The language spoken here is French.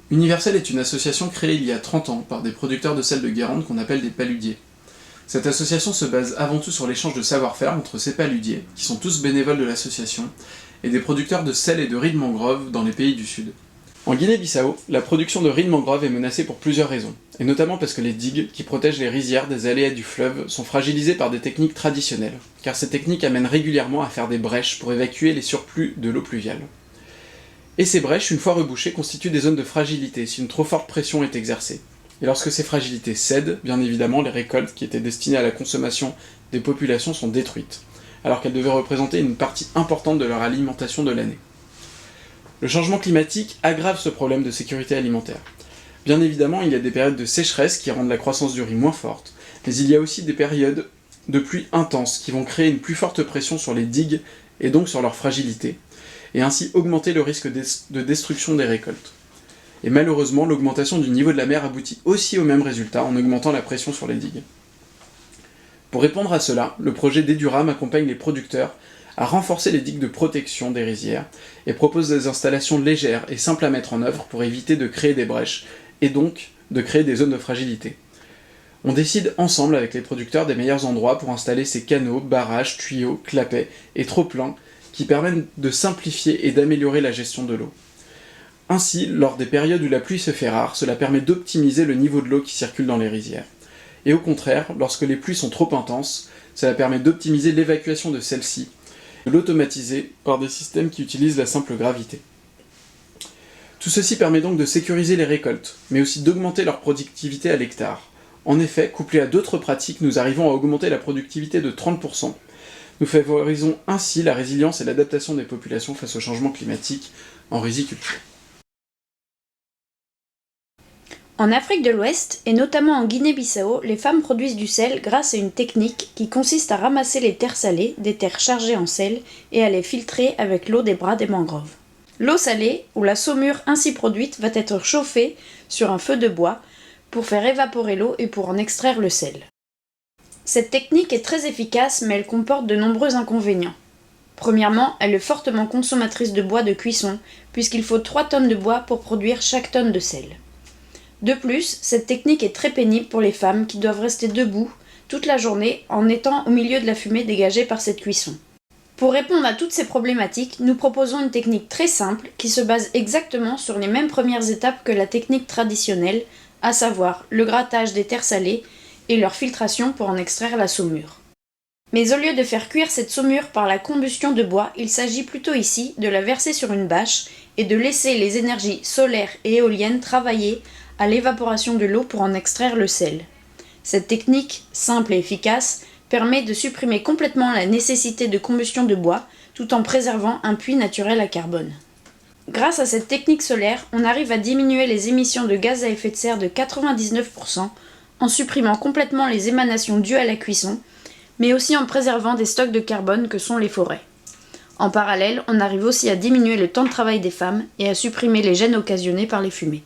Universel est une association créée il y a 30 ans par des producteurs de sel de Guérande qu'on appelle des paludiers. Cette association se base avant tout sur l'échange de savoir-faire entre ces paludiers, qui sont tous bénévoles de l'association, et des producteurs de sel et de riz de mangrove dans les pays du Sud. En Guinée-Bissau, la production de riz de mangrove est menacée pour plusieurs raisons, et notamment parce que les digues qui protègent les rizières des aléas du fleuve sont fragilisées par des techniques traditionnelles, car ces techniques amènent régulièrement à faire des brèches pour évacuer les surplus de l'eau pluviale. Et ces brèches, une fois rebouchées, constituent des zones de fragilité si une trop forte pression est exercée. Et lorsque ces fragilités cèdent, bien évidemment, les récoltes qui étaient destinées à la consommation des populations sont détruites, alors qu'elles devaient représenter une partie importante de leur alimentation de l'année. Le changement climatique aggrave ce problème de sécurité alimentaire. Bien évidemment, il y a des périodes de sécheresse qui rendent la croissance du riz moins forte, mais il y a aussi des périodes de pluie intenses qui vont créer une plus forte pression sur les digues et donc sur leur fragilité, et ainsi augmenter le risque de destruction des récoltes. Et malheureusement, l'augmentation du niveau de la mer aboutit aussi au même résultat en augmentant la pression sur les digues. Pour répondre à cela, le projet d'Eduram accompagne les producteurs à renforcer les digues de protection des rizières et propose des installations légères et simples à mettre en œuvre pour éviter de créer des brèches et donc de créer des zones de fragilité. On décide ensemble avec les producteurs des meilleurs endroits pour installer ces canaux, barrages, tuyaux, clapets et trop-pleins qui permettent de simplifier et d'améliorer la gestion de l'eau. Ainsi, lors des périodes où la pluie se fait rare, cela permet d'optimiser le niveau de l'eau qui circule dans les rizières. Et au contraire, lorsque les pluies sont trop intenses, cela permet d'optimiser l'évacuation de celles-ci, de l'automatiser par des systèmes qui utilisent la simple gravité. Tout ceci permet donc de sécuriser les récoltes, mais aussi d'augmenter leur productivité à l'hectare. En effet, couplé à d'autres pratiques, nous arrivons à augmenter la productivité de 30%. Nous favorisons ainsi la résilience et l'adaptation des populations face au changement climatique en riziculture. En Afrique de l'Ouest, et notamment en Guinée-Bissau, les femmes produisent du sel grâce à une technique qui consiste à ramasser les terres salées, des terres chargées en sel, et à les filtrer avec l'eau des bras des mangroves. L'eau salée, ou la saumure ainsi produite, va être chauffée sur un feu de bois pour faire évaporer l'eau et pour en extraire le sel. Cette technique est très efficace, mais elle comporte de nombreux inconvénients. Premièrement, elle est fortement consommatrice de bois de cuisson, puisqu'il faut 3 tonnes de bois pour produire chaque tonne de sel. De plus, cette technique est très pénible pour les femmes qui doivent rester debout toute la journée en étant au milieu de la fumée dégagée par cette cuisson. Pour répondre à toutes ces problématiques, nous proposons une technique très simple qui se base exactement sur les mêmes premières étapes que la technique traditionnelle, à savoir le grattage des terres salées et leur filtration pour en extraire la saumure. Mais au lieu de faire cuire cette saumure par la combustion de bois, il s'agit plutôt ici de la verser sur une bâche et de laisser les énergies solaires et éoliennes travailler à l'évaporation de l'eau pour en extraire le sel. Cette technique, simple et efficace, permet de supprimer complètement la nécessité de combustion de bois tout en préservant un puits naturel à carbone. Grâce à cette technique solaire, on arrive à diminuer les émissions de gaz à effet de serre de 99% en supprimant complètement les émanations dues à la cuisson, mais aussi en préservant des stocks de carbone que sont les forêts. En parallèle, on arrive aussi à diminuer le temps de travail des femmes et à supprimer les gênes occasionnés par les fumées.